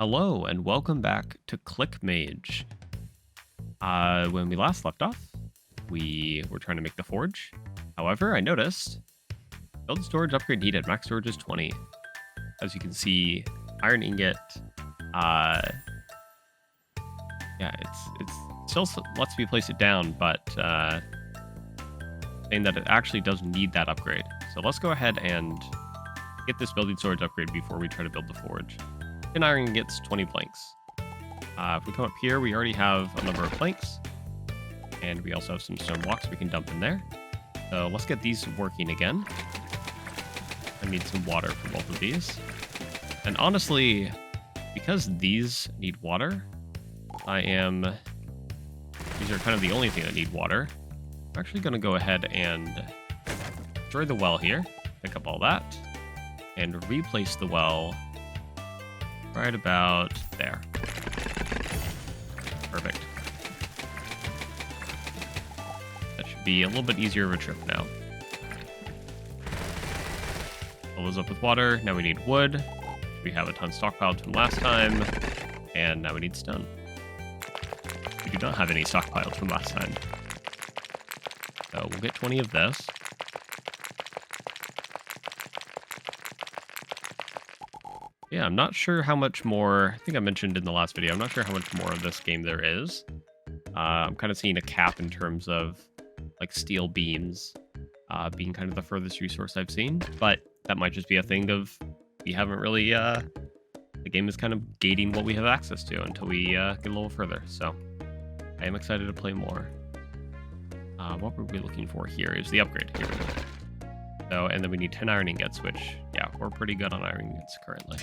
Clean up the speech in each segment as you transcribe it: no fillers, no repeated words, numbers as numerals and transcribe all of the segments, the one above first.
Hello and welcome back to Click Mage. When we last left off, we were trying to make the forge. However, I noticed build storage upgrade needed. Max storage is 20. As you can see, iron ingot. Yeah, it's still lets me place it down, but saying that it actually does need that upgrade. So let's go ahead and get this building storage upgrade before we try to build the forge. 10 iron gets 20 planks. If we come up here, we already have a number of planks, and we also have some stone blocks we can dump in there. So let's get these working again. I need some water for both of these. And honestly, because these need water, these are kind of the only thing that need water. I'm actually going to go ahead and destroy the well here, pick up all that, and replace the well right about there. Perfect. That should be a little bit easier of a trip now. Fill those up with water. Now we need wood. We have a ton stockpiled from last time. And now we need stone. We do not have any stockpiled from last time. So we'll get 20 of this. Yeah, I'm not sure how much more, I think I mentioned in the last video, I'm not sure how much more of this game there is. I'm kind of seeing a cap in terms of like steel beams being kind of the furthest resource I've seen, but that might just be a thing of we haven't really, the game is kind of gating what we have access to until we get a little further, so I am excited to play more. What were we looking for here? Is the upgrade. Here we go. So, and then we need 10 iron ingots, which, yeah, we're pretty good on iron ingots currently.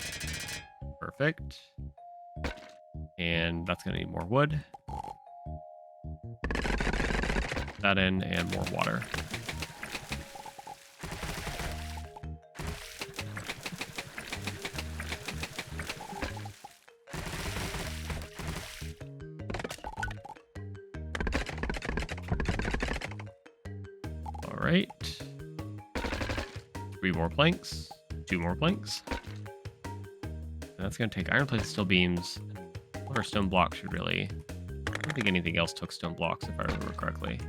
Perfect. And that's going to need more wood. Put that in, and more water. All right. 3 more planks, 2 more planks. And that's going to take iron plates, steel beams. What our stone blocks should really... I don't think anything else took stone blocks, if I remember correctly.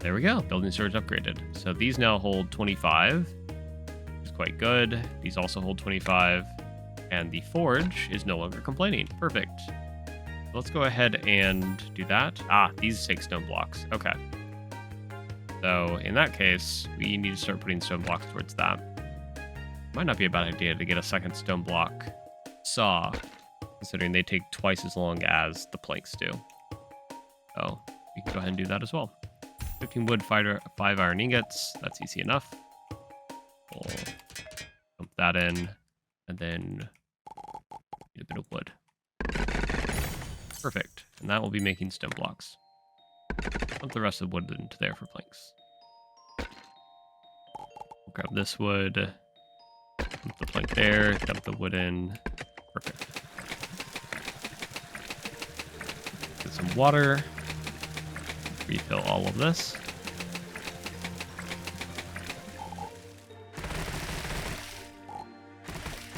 There we go. Building storage upgraded. So these now hold 25, which is quite good. These also hold 25. And the forge is no longer complaining. Perfect. Let's go ahead and do that. These take stone blocks. Okay. So in that case, we need to start putting stone blocks towards that. Might not be a bad idea to get a second stone block saw, considering they take twice as long as the planks do. So we can go ahead and do that as well. 15 wood, 5 iron ingots. That's easy enough. We'll dump that in, and then need a bit of wood. Perfect. And that will be making stone blocks. Dump the rest of the wood into there for planks. We'll grab this wood, dump the plank there, dump the wood in. Perfect. Get some water. Refill all of this.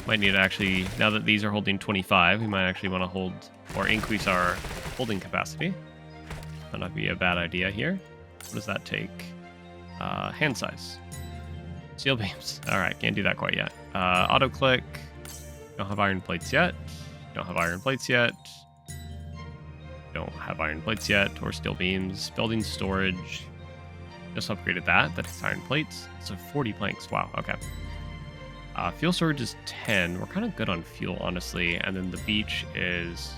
Might need to actually, now that these are holding 25, we might actually want to hold or increase our holding capacity. Might not be a bad idea here. What does that take? Hand size. Steel beams. Alright, can't do that quite yet. Auto click. Don't have iron plates yet. Don't have iron plates yet. Don't have iron plates yet. Or steel beams. Building storage. Just upgraded that. That takes iron plates. So 40 planks. Wow, okay. Fuel storage is 10. We're kind of good on fuel, honestly. And then the beach is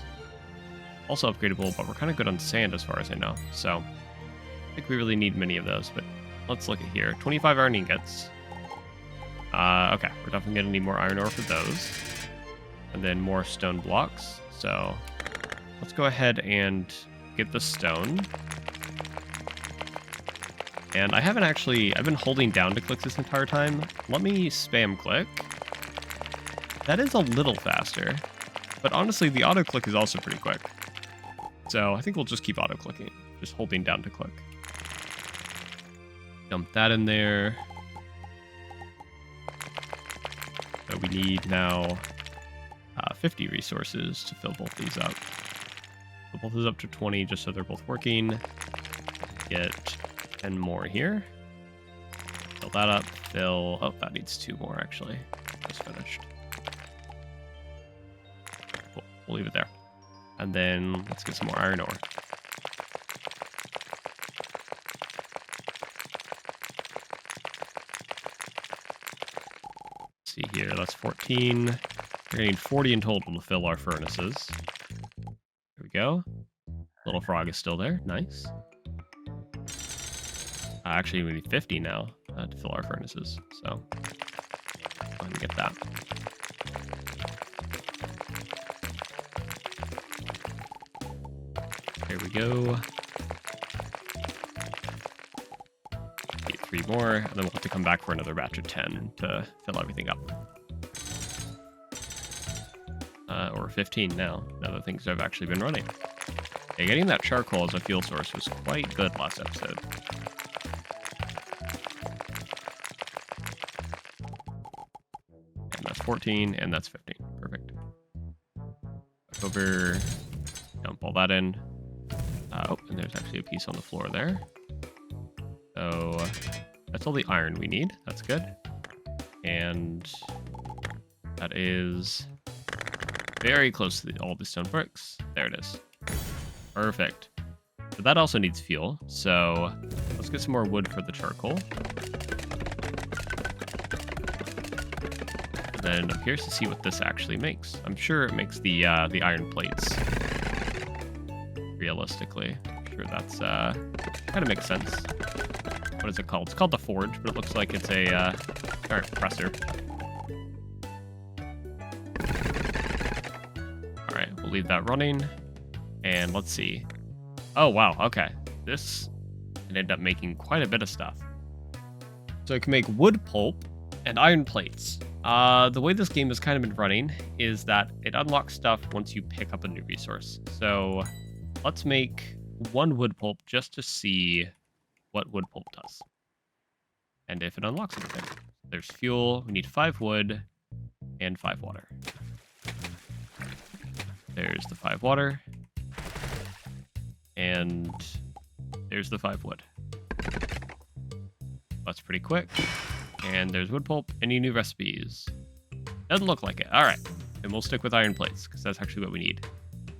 also upgradable, but we're kind of good on sand as far as I know. So I think we really need many of those, but let's look at here. 25 iron ingots. Okay, we're definitely going to need more iron ore for those. And then more stone blocks. So let's go ahead and get the stone. And I've been holding down to click this entire time. Let me spam click. That is a little faster, but honestly, the auto click is also pretty quick. So I think we'll just keep auto clicking, just holding down to click. Dump that in there. So we need now 50 resources to fill both these up. Fill both these up to 20 just so they're both working. Get 10 more here. Fill that up. Fill... Oh, that needs 2 more, actually. Just finished. Cool. We'll leave it there. And then let's get some more iron ore. See here, that's 14. We're getting 40 in total to fill our furnaces. There we go. Little frog is still there. Nice. Actually, we need 50 now to fill our furnaces. So, go ahead and get that. There we go. Get 3 more, and then we'll have to come back for another batch of 10 to fill everything up. Or 15 now that things have actually been running. Yeah, getting that charcoal as a fuel source was quite good last episode. And that's 14, and that's 15. Perfect. Back over, dump all that in. Oh, and there's actually a piece on the floor there. So that's all the iron we need. That's good. And that is very close to all the stone bricks. There it is. Perfect. But that also needs fuel. So let's get some more wood for the charcoal. And then I'm curious to see what this actually makes. I'm sure it makes the iron plates. Realistically, I'm sure that's kind of makes sense. What is it called? It's called the forge, but it looks like it's a presser. All right, we'll leave that running, and let's see. Oh wow, okay. This can end up making quite a bit of stuff. So it can make wood pulp and iron plates. The way this game has kind of been running is that it unlocks stuff once you pick up a new resource. So let's make 1 wood pulp just to see what wood pulp does. And if it unlocks anything. There's fuel. We need 5 wood and 5 water. There's the 5 water. And there's the 5 wood. That's pretty quick. And there's wood pulp. Any new recipes? Doesn't look like it. All right. And we'll stick with iron plates because that's actually what we need.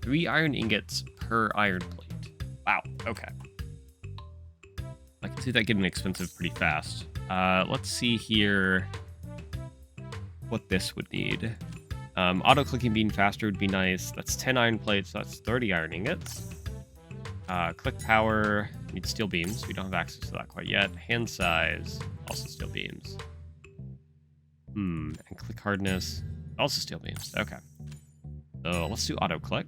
3 iron ingots per iron plate. Wow. Okay. I can see that getting expensive pretty fast. Let's see here what this would need. Auto-clicking being faster would be nice. That's 10 iron plates. So that's 30 iron ingots. Click power needs steel beams. We don't have access to that quite yet. Hand size, also steel beams. And click hardness, also steel beams. Okay. So let's do auto-click.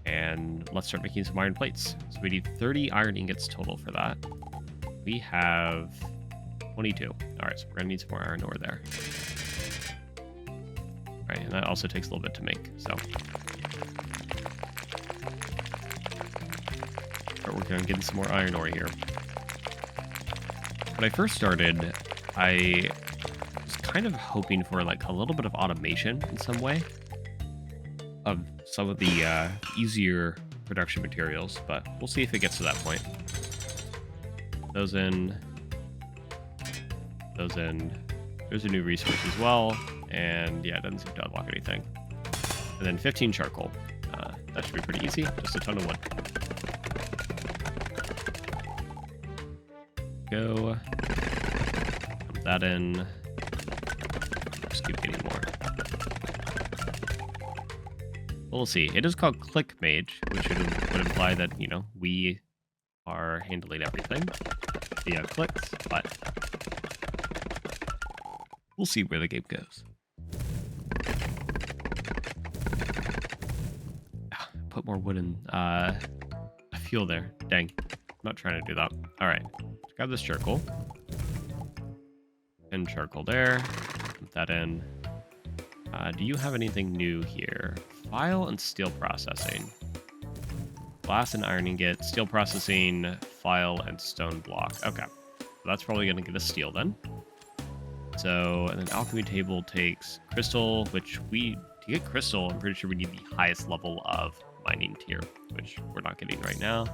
And let's start making some iron plates. So we need 30 iron ingots total for that. We have 22. All right, so we're gonna need some more iron ore there. All right, and that also takes a little bit to make, so. Start working on getting some more iron ore here. When I first started, I was kind of hoping for like a little bit of automation in some way of some of the easier production materials, but we'll see if it gets to that point. Those in. Those in. There's a new resource as well, and yeah, it doesn't seem to unlock anything. And then 15 charcoal. That should be pretty easy. Just a ton of wood. Go. Put that in. Just keep getting more. We'll see. It is called Click Mage, which would imply that, you know, we are handling everything via clicks, but we'll see where the game goes. Put more wood in fuel there. Dang. I'm not trying to do that. All right. Let's grab this charcoal. And charcoal there. Put that in. Do you have anything new here? File and steel processing. Glass and iron ingot, steel processing, file, and stone block. Okay. So that's probably going to get us steel then. So, and then alchemy table takes crystal, which to get crystal, I'm pretty sure we need the highest level of mining tier, which we're not getting right now.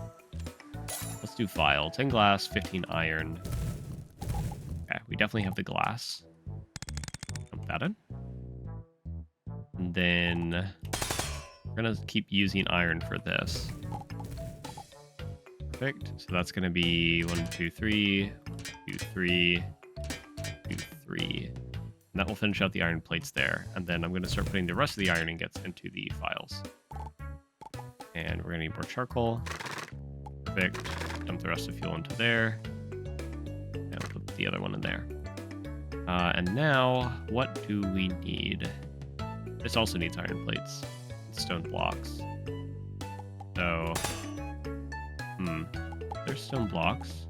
Let's do file. 10 glass, 15 iron. Okay, we definitely have the glass. Dump that in. And then we're going to keep using iron for this. Perfect. So that's going to be 1, 2, 3, 2, 3, 2, 3. And that will finish out the iron plates there. And then I'm going to start putting the rest of the iron ingots into the files. And we're going to need more charcoal. Perfect. Dump the rest of the fuel into there. And put the other one in there. And now, what do we need? This also needs iron plates. Stone blocks. So, there's stone blocks.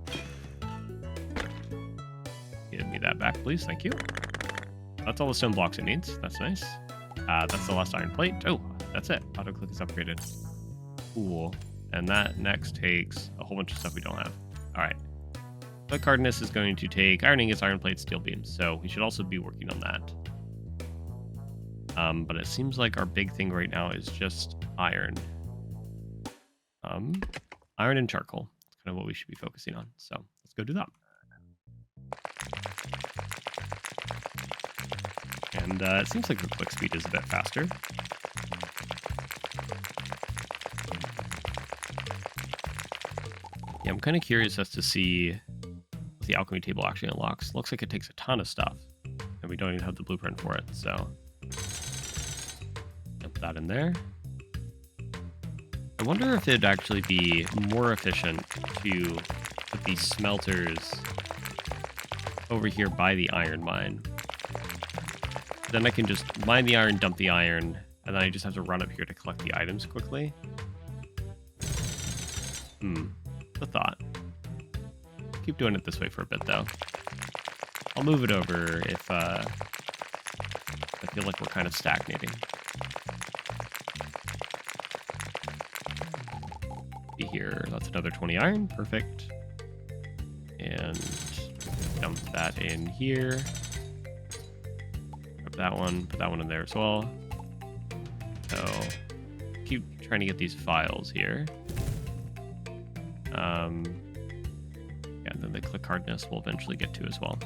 Give me that back, please. Thank you. That's all the stone blocks it needs. That's nice. That's the last iron plate. Oh, that's it. Autoclick is upgraded. Cool. And that next takes a whole bunch of stuff we don't have. All right. Click hardness is going to take iron ingots, iron plates, steel beams. So we should also be working on that. But it seems like our big thing right now is just iron. Iron and charcoal. That's kind of what we should be focusing on. So let's go do that. And it seems like the click speed is a bit faster. Yeah, I'm kind of curious as to see what the alchemy table actually unlocks. Looks like it takes a ton of stuff, and we don't even have the blueprint for it, so dump that in there. I wonder if it'd actually be more efficient to put these smelters over here by the iron mine. Then I can just mine the iron, dump the iron, and then I just have to run up here to collect the items quickly. The thought. Keep doing it this way for a bit, though. I'll move it over if I feel like we're kind of stagnating. See here, that's another 20 iron. Perfect. And dump that in here. Grab that one, put that one in there as well. So, keep trying to get these files here. Yeah, and then the click hardness we'll eventually get to as well.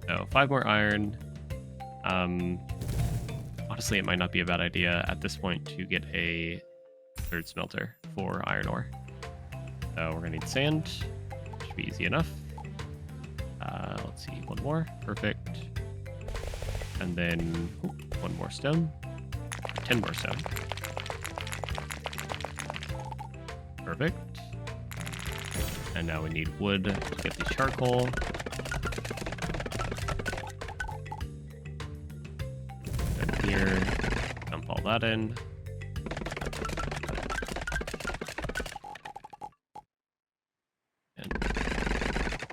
So 5 more iron. Honestly, it might not be a bad idea at this point to get a 3rd smelter for iron ore. So we're gonna need sand. Should be easy enough. Let's see, 1 more. Perfect. And then 1 more stone. 10 more stone. Perfect. And now we need wood to get the charcoal. And here, dump all that in. And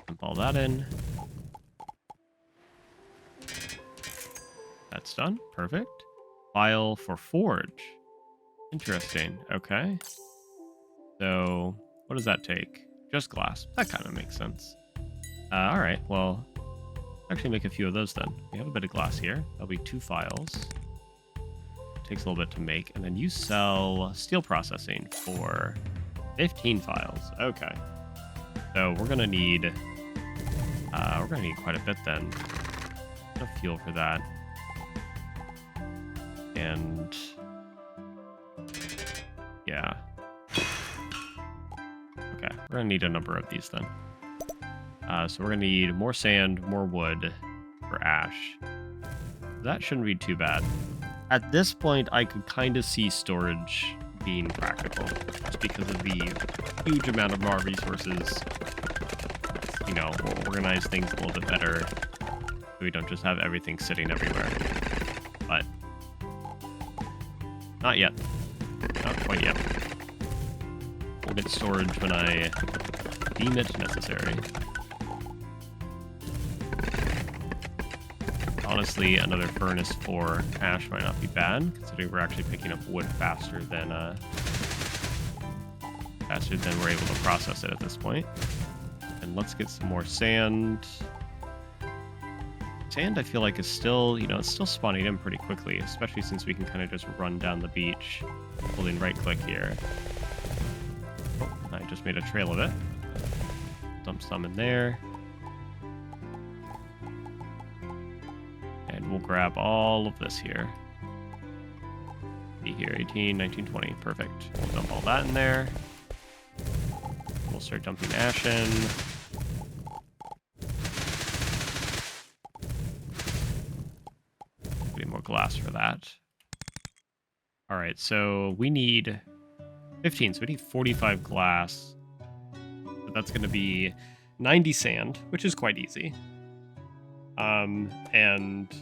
dump all that in. That's done. Perfect. File for forge. Interesting. Okay. So, what does that take? Just glass. That kind of makes sense. All right, well, actually make a few of those then. We have a bit of glass here. That'll be 2 files. Takes a little bit to make. And then you sell steel processing for 15 files. Okay. So we're gonna need quite a bit then. Enough fuel for that. And yeah. Okay, we're gonna need a number of these then. So we're gonna need more sand, more wood for ash. That shouldn't be too bad. At this point, I could kind of see storage being practical, just because of the huge amount of our resources. You know, we'll organize things a little bit better, so we don't just have everything sitting everywhere. But not yet. Not quite yet. We'll get storage when I deem it necessary. Honestly, another furnace for ash might not be bad, considering we're actually picking up wood faster than we're able to process it at this point. And let's get some more sand. Sand, I feel like, is still, it's still spawning in pretty quickly, especially since we can kind of just run down the beach, holding right-click here. Oh, I just made a trail of it. Dump some in there. And we'll grab all of this here. Be here, 18, 19, 20. Perfect. We'll dump all that in there. We'll start dumping ash in. Getting more glass for that. All right, so we need 15, so we need 45 glass. So that's going to be 90 sand, which is quite easy. And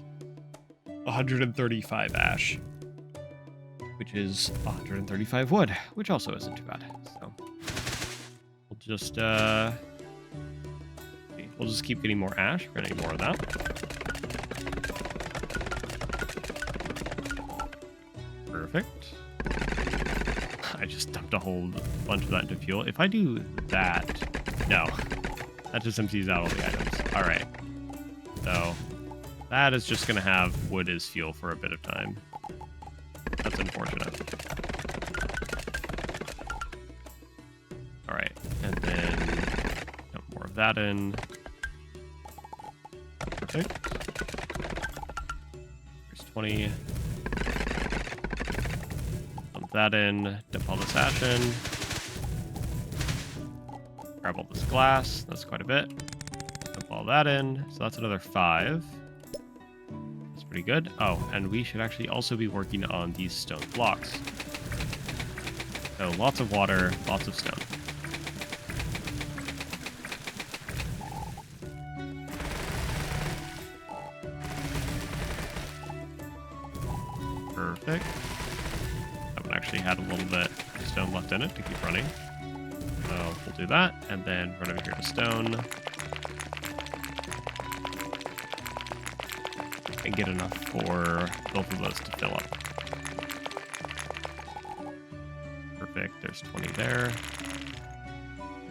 135 ash, which is 135 wood, which also isn't too bad. So we'll just keep getting more ash. We're gonna need more of that. Perfect. I just dumped a whole bunch of that into fuel. If I do that, no, that just empties out all the items. All right. So that is just going to have wood as fuel for a bit of time. That's unfortunate. All right. And then dump more of that in. Perfect. There's 20. Dump that in. Dump all this ash in. Grab all this glass. That's quite a bit. Dump all that in. So that's another 5. That's pretty good. Oh, and we should actually also be working on these stone blocks. So lots of water, lots of stone. Perfect. That one actually had a little bit of stone left in it to keep running. So we'll do that, and then run over here to stone. And get enough for both of those to fill up. Perfect, there's 20 there.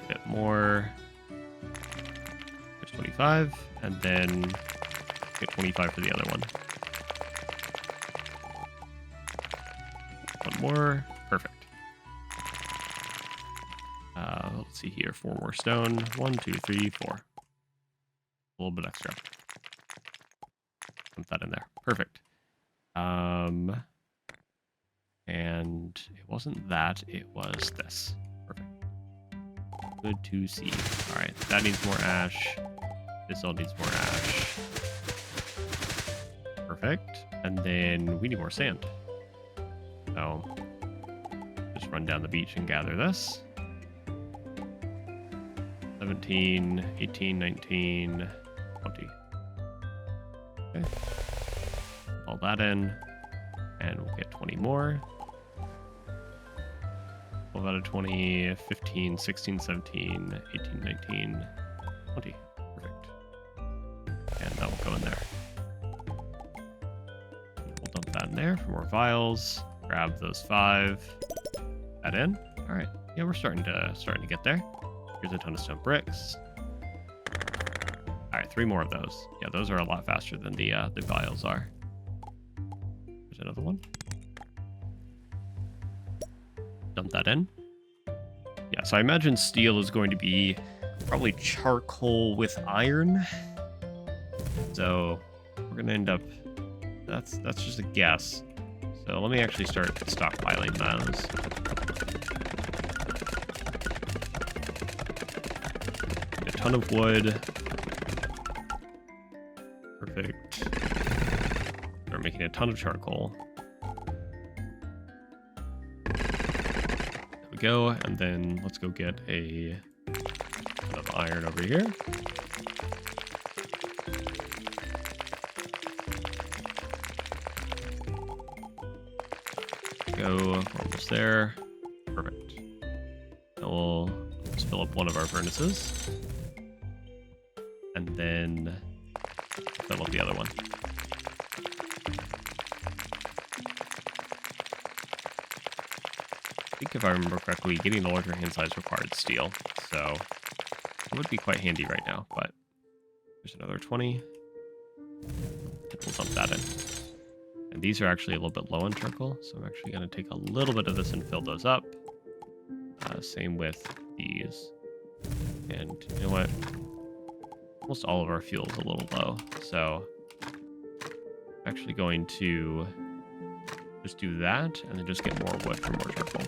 A bit more. There's 25, and then get 25 for the other one. One more, perfect. Let's see here, 4 more stone. 1, 2, 3, 4. A little bit extra. Put that in there. Perfect. And it wasn't that, it was this. Perfect. Good to see. All right, that needs more ash. This all needs more ash. Perfect. And then we need more sand. So just run down the beach and gather this. 17, 18, 19, 20. Okay. All that in, and we'll get 20 more. 12 out of 20, 15, 16, 17, 18, 19, 20. Perfect. And that will go in there. We'll dump that in there for more vials. Grab those 5. That in. All right. Yeah, we're starting to get there. Here's a ton of stone bricks. All right, 3 more of those. Yeah, those are a lot faster than the vials are. There's another one. Dump that in. Yeah, so I imagine steel is going to be probably charcoal with iron. So we're gonna end up. That's just a guess. So let me actually start stockpiling those. A ton of wood. Perfect. Start making a ton of charcoal. There we go, and then let's go get a ton of iron over here. Go, we're almost there. Perfect. And we'll just fill up one of our furnaces. And then fill up the other one. I think if I remember correctly, getting a larger hand size required steel, so it would be quite handy right now, but there's another 20. We'll dump that in. And these are actually a little bit low on charcoal, so I'm actually going to take a little bit of this and fill those up. Same with these. And you know what? Almost all of our fuel is a little low, so I'm actually going to just do that and then just get more wood for more charcoal.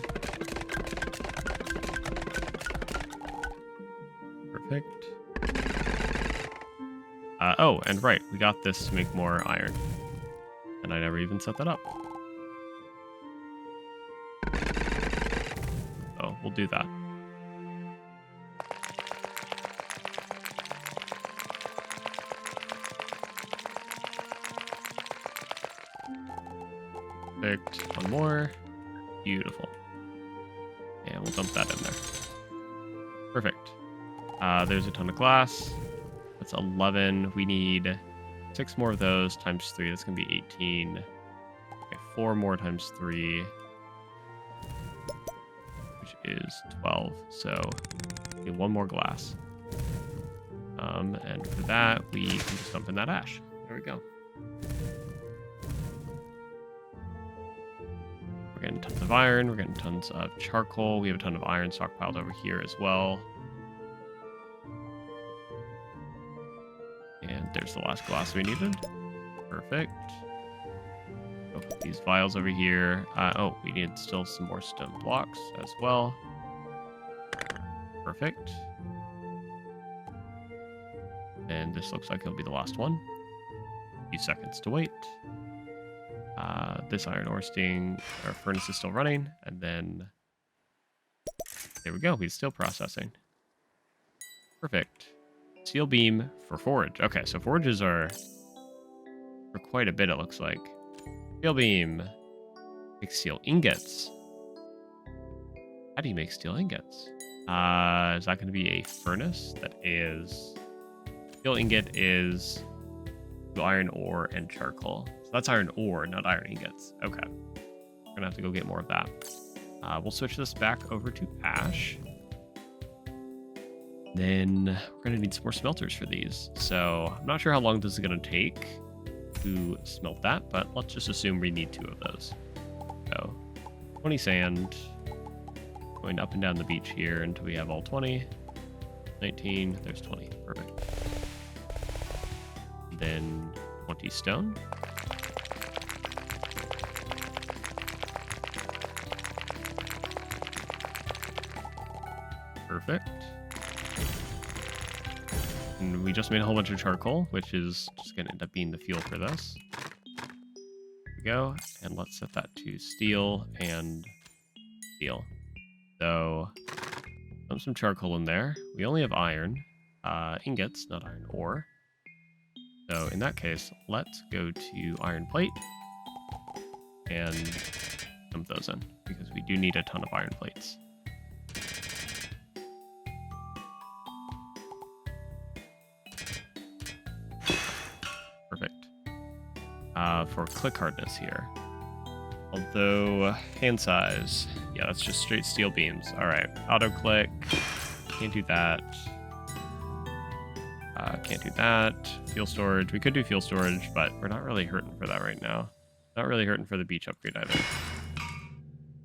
Perfect. Oh, and right, we got this to make more iron. And I never even set that up. So we'll do that. Perfect. One more. Beautiful. And we'll dump that in there. Perfect. There's a ton of glass. That's 11. We need 6 more of those times 3. That's going to be 18. Okay, 4 more times 3, which is 12. So we need 1 more glass. And for that, we can just dump in that ash. There we go. We're getting tons of iron. We're getting tons of charcoal. We have a ton of iron stockpiled over here as well. And there's the last glass we needed. Perfect. Oh, these vials over here. Oh, we need still some more stone blocks as well. Perfect. And this looks like it'll be the last one. A few seconds to wait. This iron ore our furnace is still running, and then there we go. He's still processing. Perfect. Steel beam for forge. Okay, so forges are for quite a bit, it looks like. Steel beam. Make steel ingots. How do you make steel ingots? Is that going to be a furnace? That is... Steel ingot is iron ore and charcoal. So that's iron ore, not iron ingots. Okay. We're going to have to go get more of that. We'll switch this back over to ash. Then we're going to need some more smelters for these. So I'm not sure how long this is going to take to smelt that, but let's just assume we need 2 of those. So 20 sand, going up and down the beach here until we have all 20. 19, there's 20. Perfect. Then 20 stone. Perfect. And we just made a whole bunch of charcoal, which is just going to end up being the fuel for this. There we go. And let's set that to steel and steel. So, dump some charcoal in there. We only have iron. Ingots, not iron ore. So, in that case, let's go to iron plate and dump those in, because we do need a ton of iron plates. Perfect. For click hardness here. Although, hand size. Yeah, that's just straight steel beams. Alright, auto click. Can't do that. Can't do that. Fuel storage. We could do fuel storage, but we're not really hurting for that right now. Not really hurting for the beach upgrade either.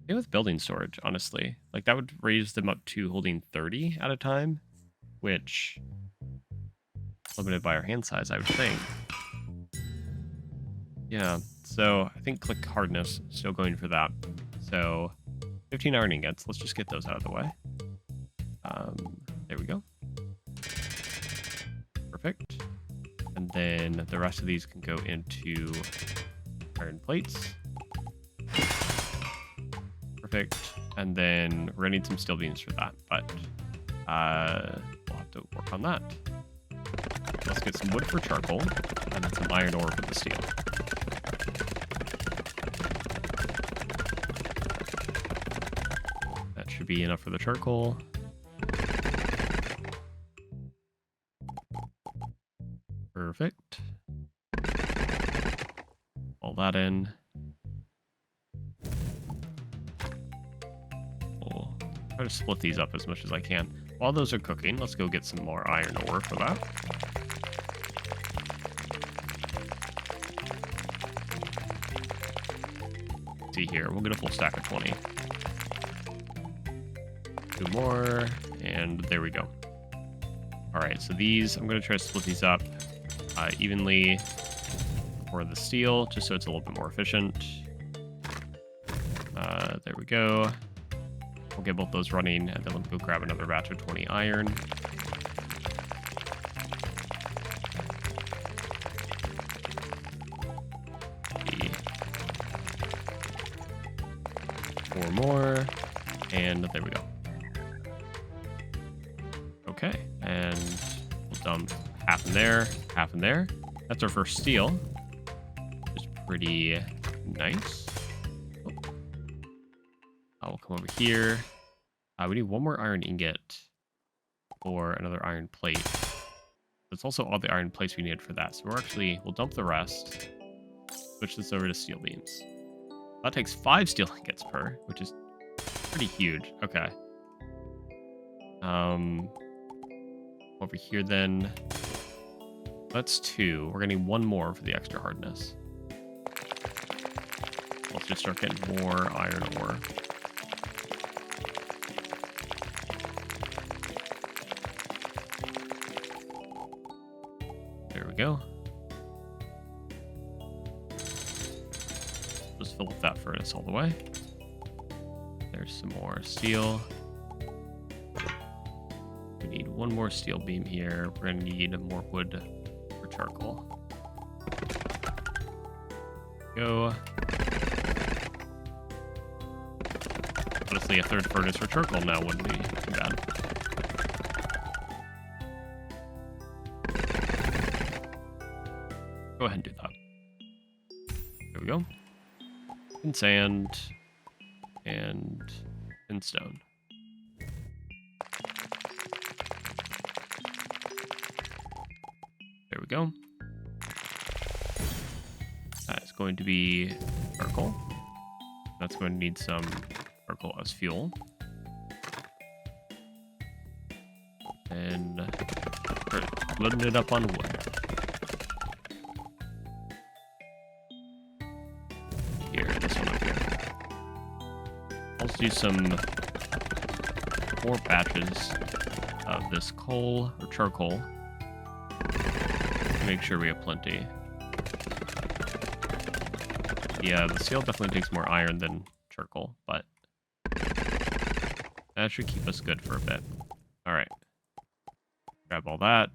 Same with building storage, honestly. Like, that would raise them up to holding 30 at a time, which... limited by our hand size, I would think. Yeah, so I think click hardness, still going for that. So 15 iron ingots. Let's just get those out of the way. There we go. Perfect. And then the rest of these can go into iron plates. Perfect. And then we're gonna need some steel beams for that, but we'll have to work on that. Let's get some wood for charcoal, and then some iron ore for the steel. That should be enough for the charcoal. Perfect. All that in. We'll try to split these up as much as I can. While those are cooking, let's go get some more iron ore for that. see here. We'll get a full stack of 20. 2 more, and there we go. All right, so these, I'm going to try to split these up evenly for the steel, just so it's a little bit more efficient. There we go. We'll get both those running, and then we'll go grab another batch of 20 iron. Four more, and there we go. Okay, and we'll dump half in there, half in there. That's our first steel, which is pretty nice. We'll come over here. We need one more iron ingot or another iron plate. That's also all the iron plates we need for that. So we'll dump the rest, switch this over to steel beams. That takes 5 steel ingots per, which is pretty huge. Okay. Over here then, that's 2. We're gonna need 1 more for the extra hardness. Let's just start getting more iron ore. There we go. Just fill up that furnace all the way. There's some more steel. We need 1 more steel beam here. We're gonna need more wood for charcoal. Go. Honestly, a 3rd furnace for charcoal now wouldn't be too bad. Go ahead and do that. There we go. And sand. And stone. There we go. That is going to be charcoal. That's going to need some charcoal as fuel. And we're loading it up on wood. Here, this one up here. Let's do some more batches of this coal or charcoal. Make sure we have plenty. Yeah, the steel definitely takes more iron than charcoal, but that should keep us good for a bit. All right. Grab all that.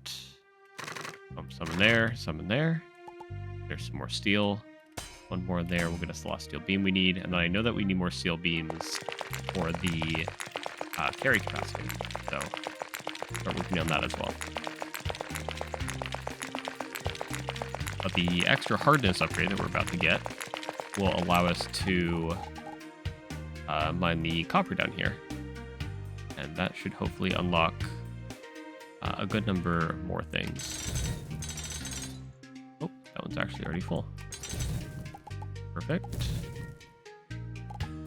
Pump some in there, some in there. There's some more steel. 1 more in there. We'll get us the last steel beam we need. And then I know that we need more steel beams for the carry capacity. So start working on that as well. But the extra hardness upgrade that we're about to get will allow us to mine the copper down here. And that should hopefully unlock a good number more things. Oh, that one's actually already full. Perfect.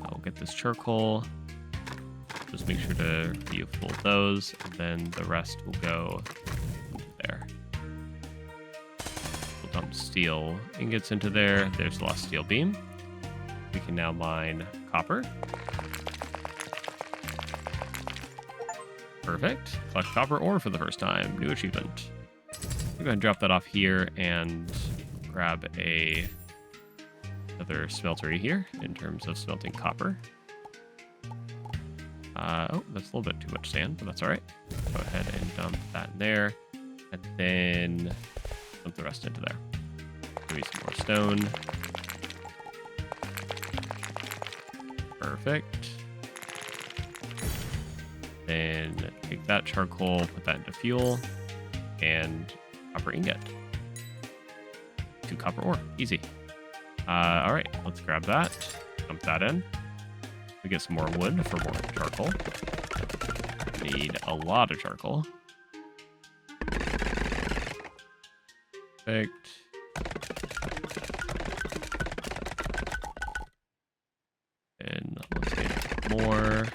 I'll get this charcoal. Just make sure to be full of those, and then the rest will go into there. We'll dump steel ingots into there. There's the last steel beam. We can now mine copper. Perfect. Collect copper ore for the first time. New achievement. I'll go ahead and drop that off here and grab another smeltery here in terms of smelting copper. Oh, that's a little bit too much sand, but that's all right. Go ahead and dump that in there, and then dump the rest into there. Maybe some more stone. Perfect. Then take that charcoal, put that into fuel, and copper ingot. 2 copper ore, easy. All right, let's grab that, dump that in. We get some more wood for more charcoal. Need a lot of charcoal. Perfect. And let's get more.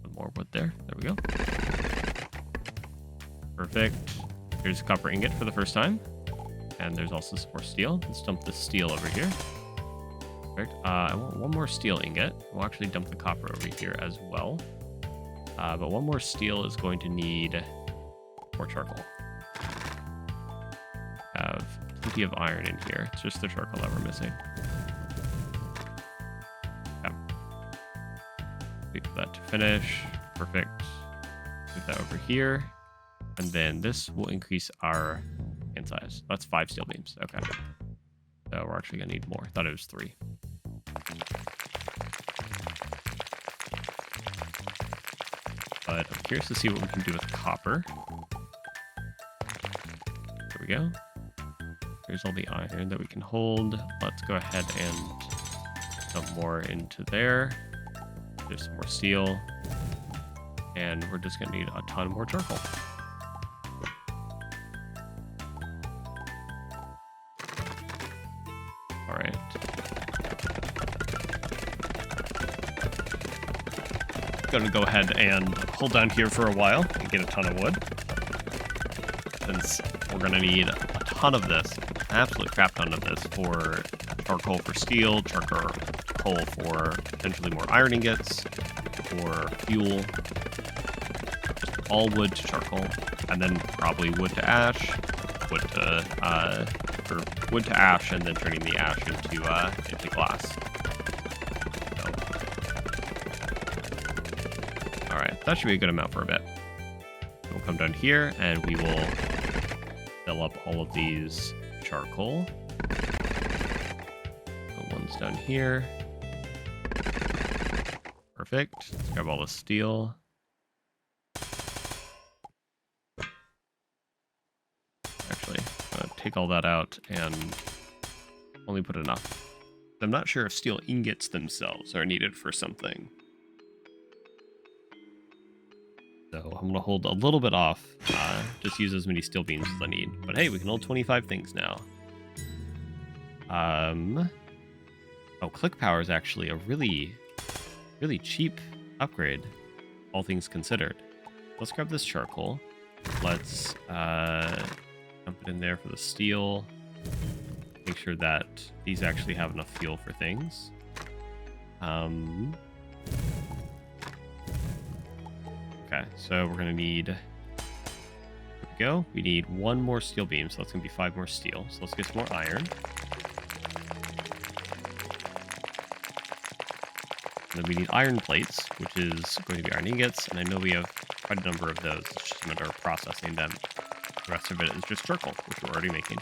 Put more wood there. There we go. Perfect. Here's a copper ingot for the first time. And there's also some more steel. Let's dump the steel over here. Perfect. I want one more steel ingot. We'll actually dump the copper over here as well. But one more steel is going to need more charcoal. Have plenty of iron in here. It's just the charcoal that we're missing. Okay. Wait for that to finish. Perfect. Move that over here. And then this will increase our hand size. That's 5 steel beams. Okay. So we're actually going to need more. I thought it was 3. But I'm curious to see what we can do with copper. There we go. Here's all the iron that we can hold. Let's go ahead and dump more into there. There's some more steel. And we're just going to need a ton more charcoal. All right. Going to go ahead and hold down here for a while and get a ton of wood. Since we're going to need a ton of this, an absolute crap ton of this for charcoal for steel, charcoal for potentially more iron ingots, for fuel, just all wood to charcoal, and then probably wood to ash, wood to ash, and then turning the ash into glass. So, all right, that should be a good amount for a bit. We'll come down here and we will fill up all of these charcoal. The ones down here. Perfect. Let's grab all the steel. Actually, I'm gonna take all that out and only put enough. I'm not sure if steel ingots themselves are needed for something. So I'm going to hold a little bit off. Just use as many steel beams as I need. But hey, we can hold 25 things now. Oh, click power is actually a really cheap upgrade, all things considered. Let's grab this charcoal. Let's dump it in there for the steel. Make sure that these actually have enough fuel for things. Okay, so we're gonna need, there we go. We need 1 more steel beam, so that's gonna be 5 more steel. So let's get some more iron. And then we need iron plates, which is going to be iron ingots, and I know we have quite a number of those. It's just a matter of processing them. The rest of it is just charcoal, which we're already making.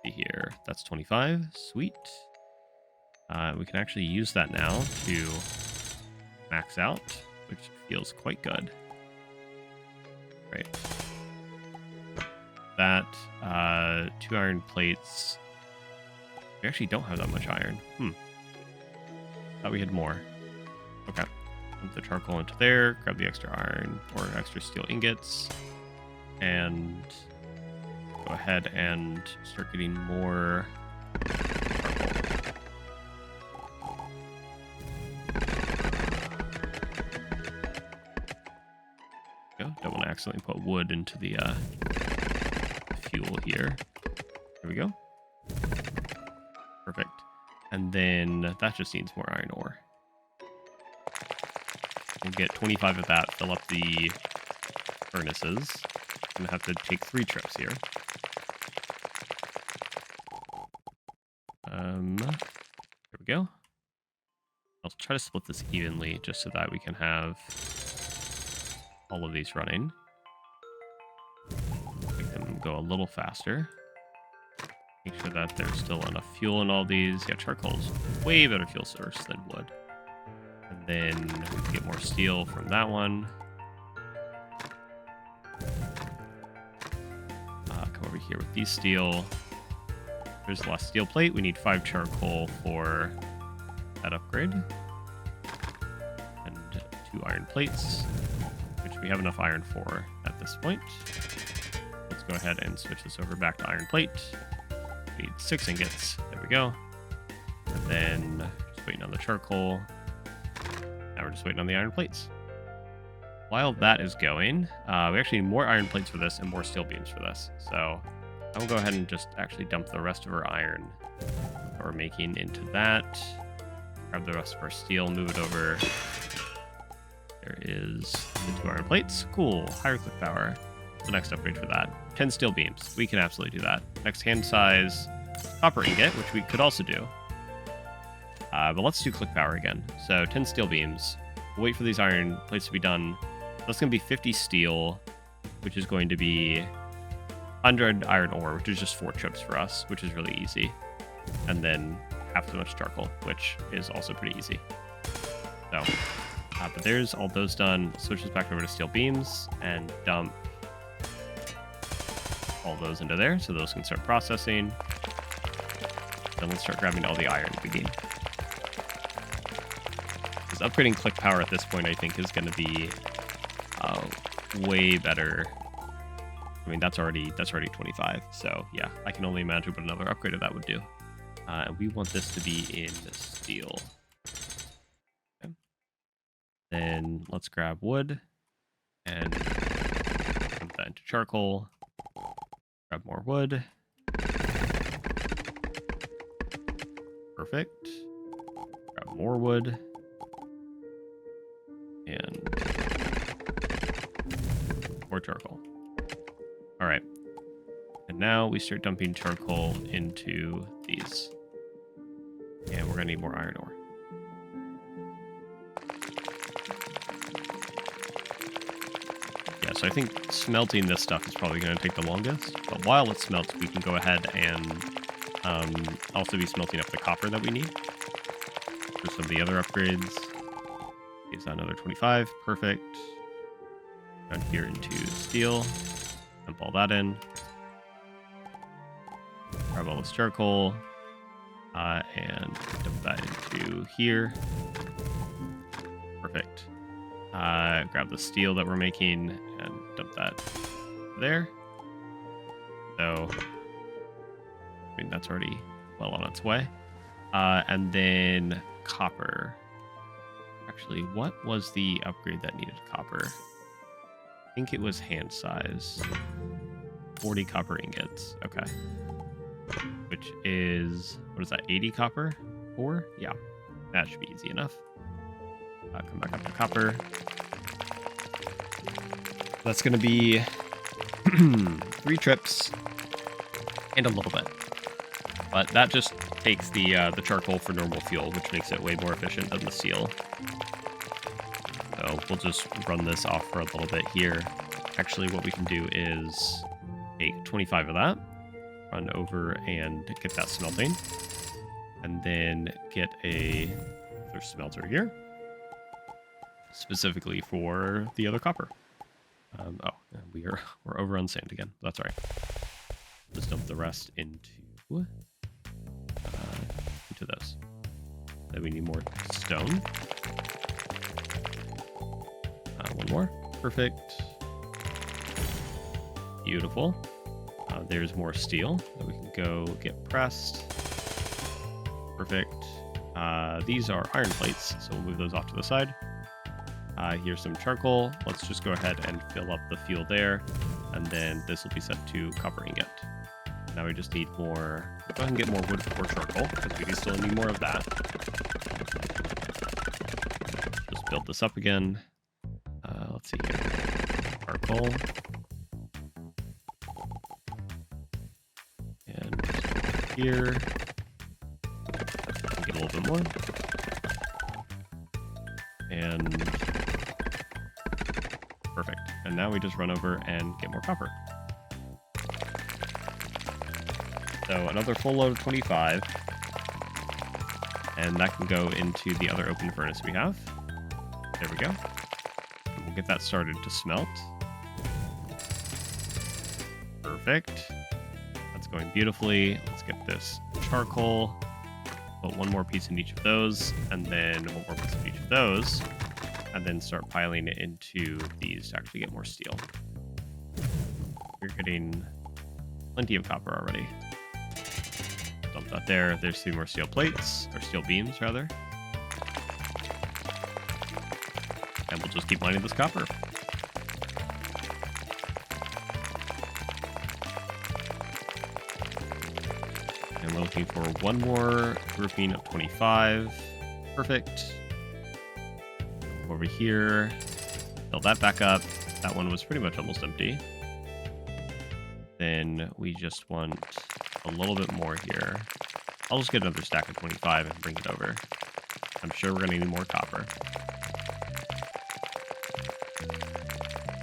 See here, that's 25, sweet. We can actually use that now to max out, which feels quite good. Right. That 2 iron plates. We actually don't have that much iron. Thought we had more. Okay. Dump the charcoal into there, grab the extra iron or extra steel ingots, and go ahead and start getting more charcoal. Don't want to accidentally put wood into the fuel here. There we go. Perfect. And then that just needs more iron ore. We'll get 25 of that, fill up the furnaces. I'm going to have to take 3 trips here. There we go. I'll try to split this evenly just so that we can have all of these running. Make them go a little faster. Make sure that there's still enough fuel in all these. Yeah, charcoal's way better fuel source than wood. And then we can get more steel from that one. Come over here with these steel. There's the last steel plate. We need 5 charcoal for that upgrade. And 2 iron plates, which we have enough iron for at this point. Let's go ahead and switch this over back to iron plate. We need 6 ingots. There we go. And then just waiting on the charcoal. Now we're just waiting on the iron plates. while that is going, we actually need more iron plates for this and more steel beams for this. So I will go ahead and just actually dump the rest of our iron that we're making into that. Grab the rest of our steel, move it over. There is the 2 iron plates. Cool. Higher click power. The next upgrade for that. 10 steel beams. We can absolutely do that. Next, hand size copper ingot, which we could also do. But let's do click power again. So 10 steel beams. We'll wait for these iron plates to be done. That's going to be 50 steel, which is going to be 100 iron ore, which is just 4 chips for us, which is really easy. And then half as much charcoal, which is also pretty easy. So, but there's all those done. Switch this back over to steel beams and dump all those into there so those can start processing. Then let's start grabbing all the iron we need. Because upgrading click power at this point, I think, is going to be way better. I mean, that's already 25. So yeah, I can only imagine what another upgrade of that would do. And we want this to be in steel. Okay. Then let's grab wood and put that into charcoal. Grab more wood. Perfect. Grab more wood. And more charcoal. All right. And now we start dumping charcoal into these. And we're going to need more iron ore. Yeah, so I think smelting this stuff is probably going to take the longest. But while it smelts, we can go ahead and also be smelting up the copper that we need for some of the other upgrades. Gives that another 25. Perfect. Down here into steel. Dump all that in. Grab all this charcoal. And dump that into here. Perfect. Grab the steel that we're making and dump that there. So, I mean, that's already well on its way. And then copper. Actually, what was the upgrade that needed copper? I think it was hand size. 40 copper ingots. Okay. Which is, what is that, 80 copper? 4? Yeah, that should be easy enough. Come back up to copper. That's going to be 3 trips and a little bit. But that just takes the charcoal for normal fuel, which makes it way more efficient than the steel. So we'll just run this off for a little bit here. Actually, what we can do is take 25 of that, run over and get that smelting, and then get a other smelter here, specifically for the other copper. We're over on sand again. That's all right. Just dump the rest into those. Then we need more stone. One more. Perfect. Beautiful. There's more steel that we can go get pressed. Perfect. These are iron plates, so we'll move those off to the side. Here's some charcoal. Let's just go ahead and fill up the fuel there, and then this will be set to copper ingot. Now we just need more. Go ahead and get more wood for charcoal, because we do still need more of that. Just build this up again. Let's see here. Charcoal. And here. Get a little bit more. And perfect. And now we just run over and get more copper. So another full load of 25. And that can go into the other open furnace we have. There we go. And we'll get that started to smelt. Perfect. That's going beautifully. Let's get this charcoal. Put one more piece in each of those, and then one more piece in each of those, and then start piling it into these to actually get more steel. We're getting plenty of copper already. Dump that there. There's 3 more steel plates, or steel beams, rather. And we'll just keep mining this copper. looking for one more grouping of 25. Perfect. Over here, fill that back up. That one was pretty much almost empty. Then we just want a little bit more here. I'll just get another stack of 25 and bring it over. I'm sure we're going to need more copper.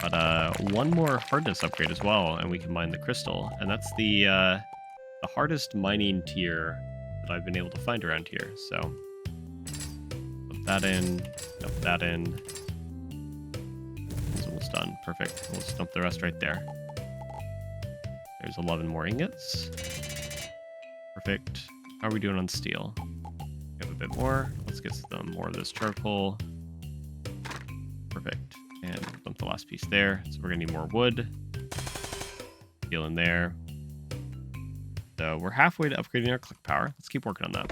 But one more hardness upgrade as well, and we can mine the crystal. And that's the hardest mining tier that I've been able to find around here. So put that in, dump that in. It's almost done. Perfect. We'll just dump the rest right there. There's 11 more ingots. Perfect. How are we doing on steel? We have a bit more. Let's get some more of this charcoal. Perfect. And dump the last piece there. So we're gonna need more wood. Steel in there. So we're halfway to upgrading our click power. Let's keep working on that.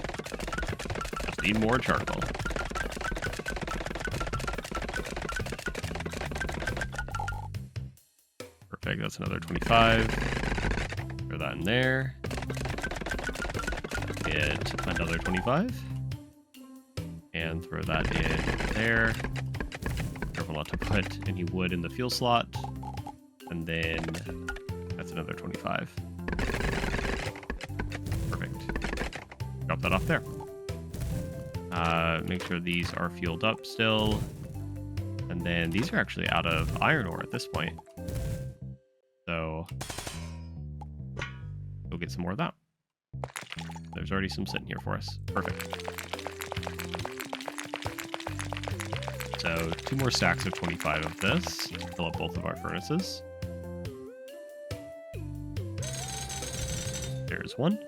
Just need more charcoal. Perfect. That's another 25. Throw that in there. Get another 25. And throw that in there. Careful not to put any wood in the fuel slot. And then that's another 25. Perfect. Drop that off there. Make sure these are fueled up still. And then these are actually out of iron ore at this point. So go get some more of that. There's already some sitting here for us. Perfect. So 2 more stacks of 25 of this to fill up both of our furnaces. There's one.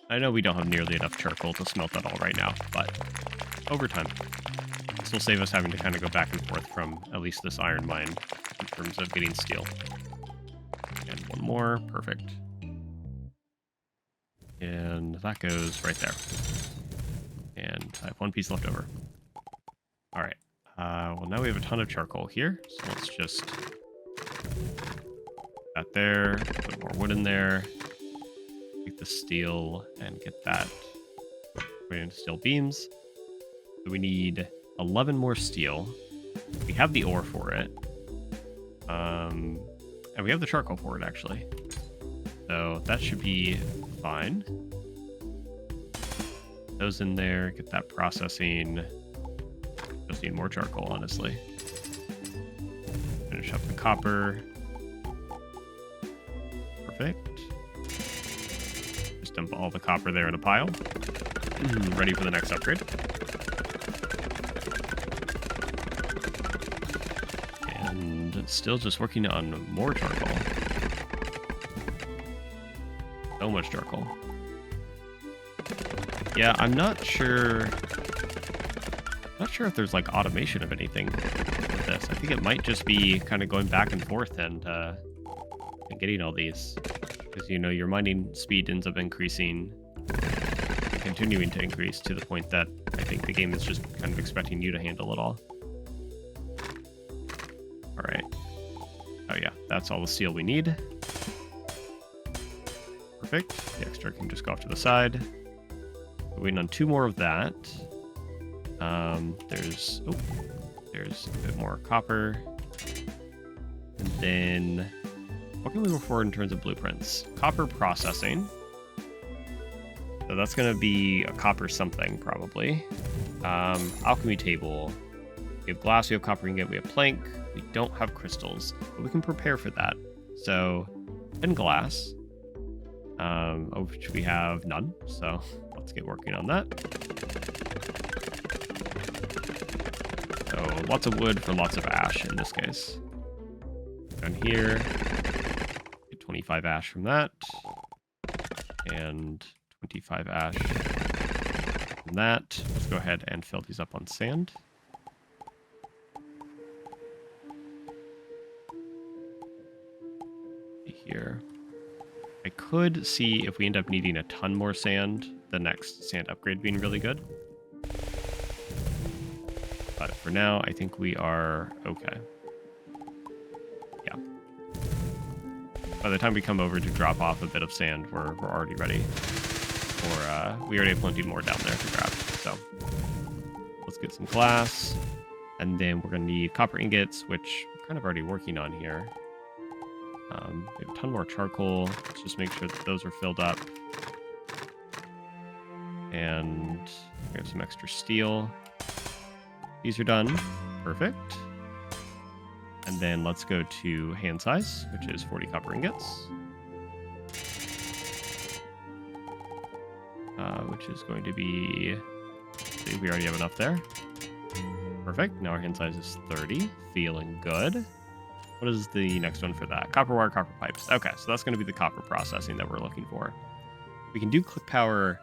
I know we don't have nearly enough charcoal to smelt that all right now, but over time, this will save us having to kind of go back and forth from at least this iron mine in terms of getting steel. And one more. Perfect. And that goes right there. And I have 1 piece left over. All right. Well, now we have a ton of charcoal here. So let's just put that there. Put more wood in there. Take the steel and get that put into steel beams. So we need 11 more steel. We have the ore for it. And we have the charcoal for it, actually. So that should be fine. Those in there, get that processing. Just need more charcoal, honestly. Finish up the copper. Perfect. Just dump all the copper there in a pile. Ready for the next upgrade. And still just working on more charcoal. So much charcoal. Yeah, I'm not sure. Not sure if there's like automation of anything with this. I think it might just be kind of going back and forth and getting all these, because you know your mining speed ends up increasing, continuing to increase to the point that I think the game is just kind of expecting you to handle it all. All right. Oh yeah, that's all the steel we need. Perfect. The extra can just go off to the side. We're waiting on 2 more of that. There's a bit more copper. And then what can we move forward in terms of blueprints? Copper processing. So that's going to be a copper something, probably. Alchemy table. We have glass, we have copper ingot, we have plank. We don't have crystals, but we can prepare for that. So, and glass, of which we have none. So let's get working on that. So lots of wood for lots of ash in this case. Down here, get 25 ash from that, and 25 ash from that. Let's go ahead and fill these up on sand. Here. I could see if we end up needing a ton more sand, the next sand upgrade being really good. But for now, I think we are okay. Yeah. by the time we come over to drop off a bit of sand, we're already ready. Or we already have plenty more down there to grab. So let's get some glass. And then we're going to need copper ingots, which we're kind of already working on here. We have a ton more charcoal. Let's just make sure that those are filled up. And we have some extra steel. These are done. Perfect. And then let's go to hand size, which is 40 copper ingots. Which is going to be... see, we already have enough there. Perfect. Now our hand size is 30. Feeling good. What is the next one for that? Copper wire, copper pipes. Okay, so that's going to be the copper processing that we're looking for. We can do click power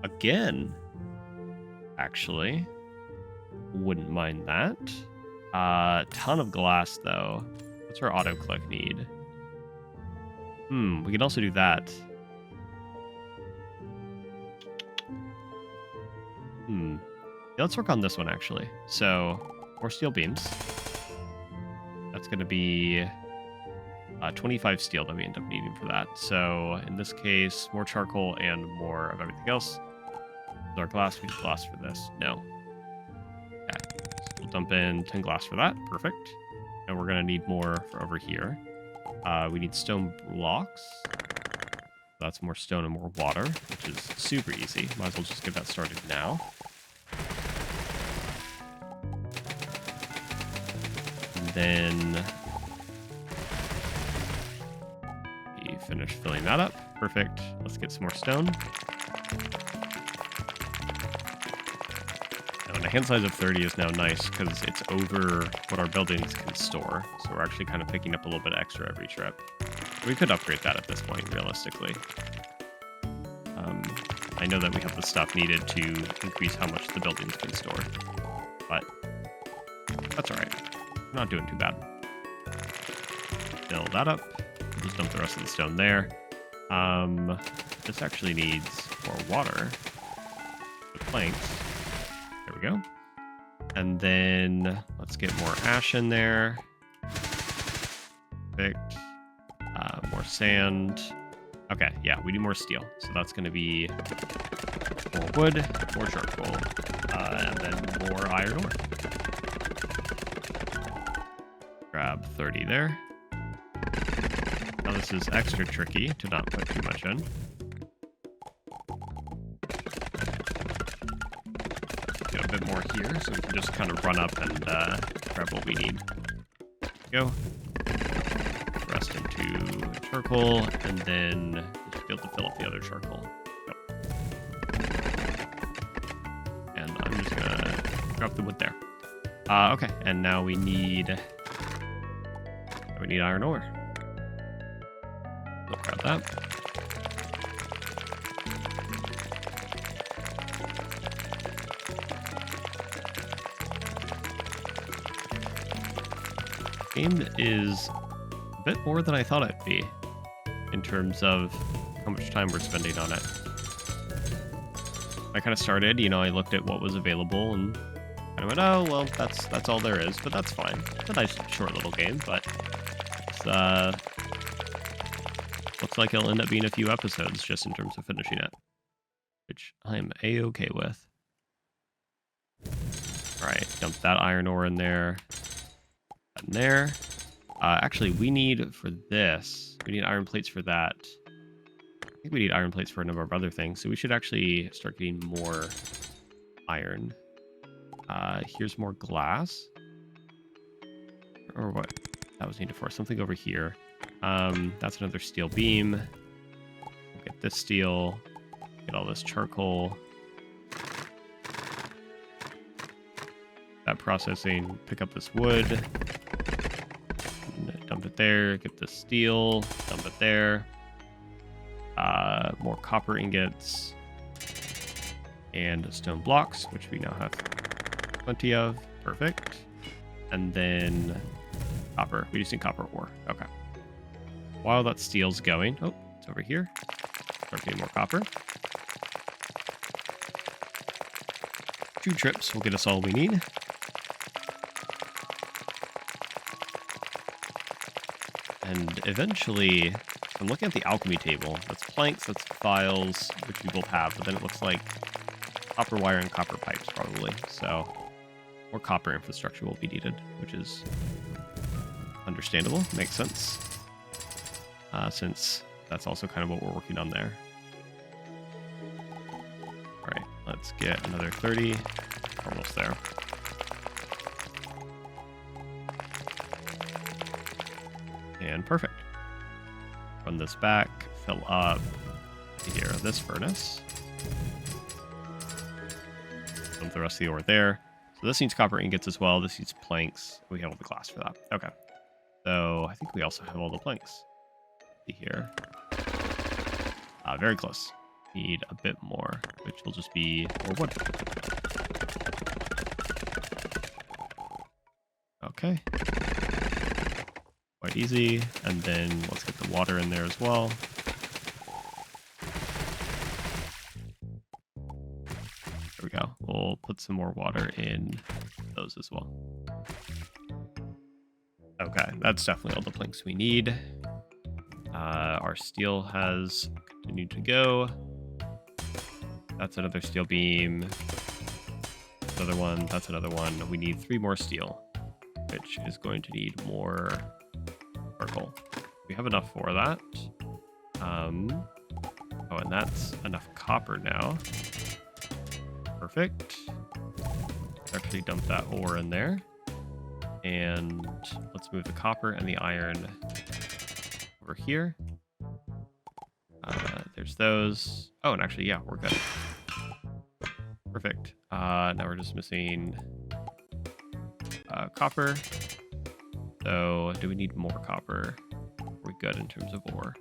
again, actually. Wouldn't mind that. Ton of glass, though. What's our auto click need? We can also do that. Yeah, let's work on this one, actually. So, more steel beams. That's going to be 25 steel that we end up needing for that. So, in this case, more charcoal and more of everything else. Is our glass? We need glass for this. No. Okay. So we'll dump in 10 glass for that. Perfect. And we're going to need more for over here. We need stone blocks. That's more stone and more water, which is super easy. Might as well just get that started now. And then we finish filling that up. Perfect. Let's get some more stone. And a hand size of 30 is now nice because it's over what our buildings can store. So we're actually kind of picking up a little bit extra every trip. We could upgrade that at this point, realistically. I know that we have the stuff needed to increase how much the buildings can store. But that's all right. We're not doing too bad. Fill that up. Just dump the rest of the stone there. This actually needs more water. The planks. There we go. And then let's get more ash in there. Perfect. More sand. Okay, yeah, we need more steel. So that's going to be more wood, more charcoal, and then more iron ore. Grab 30 there. Now this is extra tricky to not put too much in. Get a bit more here so we can just kind of run up and grab what we need. There we go. Rest into charcoal, and then just be able to fill up the other charcoal. Yep. And I'm just gonna drop the wood there. Okay, and now we need iron ore. We'll grab that. Game is a bit more than I thought it'd be in terms of how much time we're spending on it. I kind of started, I looked at what was available and kind of went, oh, well, that's all there is, but that's fine. It's a nice short little game, but it's, looks like it'll end up being a few episodes just in terms of finishing it, which I'm a-okay with. All right, dump that iron ore in there. In there. Actually, we need for this, we need iron plates for that. I think we need iron plates for a number of other things, so we should actually start getting more iron. Here's more glass. Or what? That was needed for something over here. That's another steel beam. We'll get this steel. Get all this charcoal. That processing. Pick up this wood. Dump it there. Get the steel. Dump it there. More copper ingots. And stone blocks, which we now have plenty of. Perfect. And then copper. We just need copper ore. Okay. While that steel's going... Oh, it's over here. Start getting more copper. 2 trips will get us all we need. And eventually, I'm looking at the alchemy table. That's planks, that's files, which we both have, but then it looks like copper wire and copper pipes probably. So more copper infrastructure will be needed, which is understandable, makes sense. Since that's also kind of what we're working on there. All right, let's get another 30. Almost there. And perfect. Run this back, fill up here this furnace. Dump the rest of the ore there. So this needs copper ingots as well. This needs planks. We have all the glass for that. Okay. So I think we also have all the planks. See here. Very close. Need a bit more, which will just be more wood. Okay. Quite easy. And then let's get the water in there as well. There we go. We'll put some more water in those as well. Okay, that's definitely all the planks we need. Our steel has continued to go. That's another steel beam. Another one. That's another one. We need 3 more steel, which is going to need more charcoal. We have enough for that. Oh, and that's enough copper now. Perfect. Actually dump that ore in there. And let's move the copper and the iron over here. There's those. Oh, and actually, yeah, we're good. Perfect. Now we're just missing copper. So do we need more copper? We're good in terms of ore.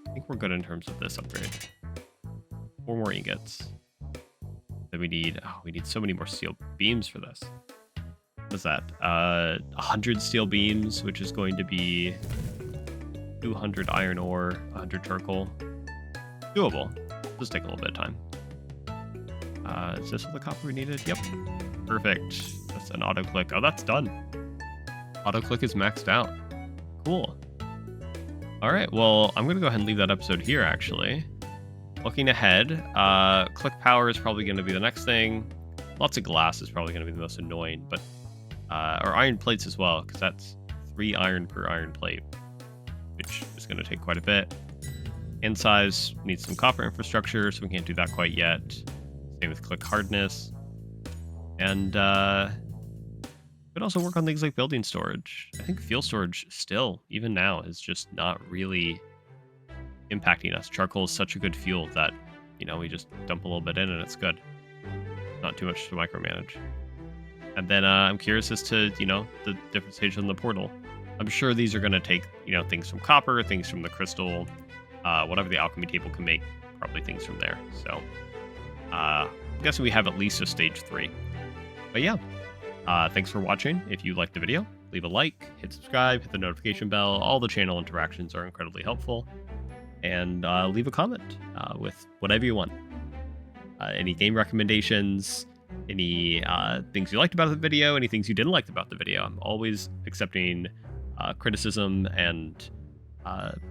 I think we're good in terms of this upgrade. 4 more ingots. Then we need so many more steel beams for this. What's that? 100 steel beams, which is going to be 200 iron ore, 100 charcoal. Doable. Just take a little bit of time. Is this all the copper we needed? Yep. Perfect. That's an auto click. Oh, that's done. Auto click is maxed out. Cool. All right. Well, I'm going to go ahead and leave that episode here, actually. Looking ahead, click power is probably going to be the next thing. Lots of glass is probably going to be the most annoying, but or iron plates as well, because that's 3 iron per iron plate, which is going to take quite a bit. Hand size needs some copper infrastructure, so we can't do that quite yet. Same with click hardness. And we could also work on things like building storage. I think fuel storage still, even now, is just not really impacting us. Charcoal is such a good fuel that, you know, we just dump a little bit in and it's good. Not too much to micromanage. And then I'm curious as to, you know, the different stages in the portal. I'm sure these are going to take, you know, things from copper, things from the crystal, whatever the alchemy table can make, probably things from there. So I'm guessing we have at least a stage 3. But yeah, thanks for watching. If you liked the video, leave a like, hit subscribe, hit the notification bell. All the channel interactions are incredibly helpful. And leave a comment with whatever you want. Any game recommendations, any things you liked about the video, any things you didn't like about the video. I'm always accepting criticism and,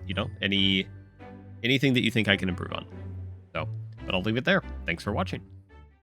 you know, anything that you think I can improve on. So, but I'll leave it there. Thanks for watching.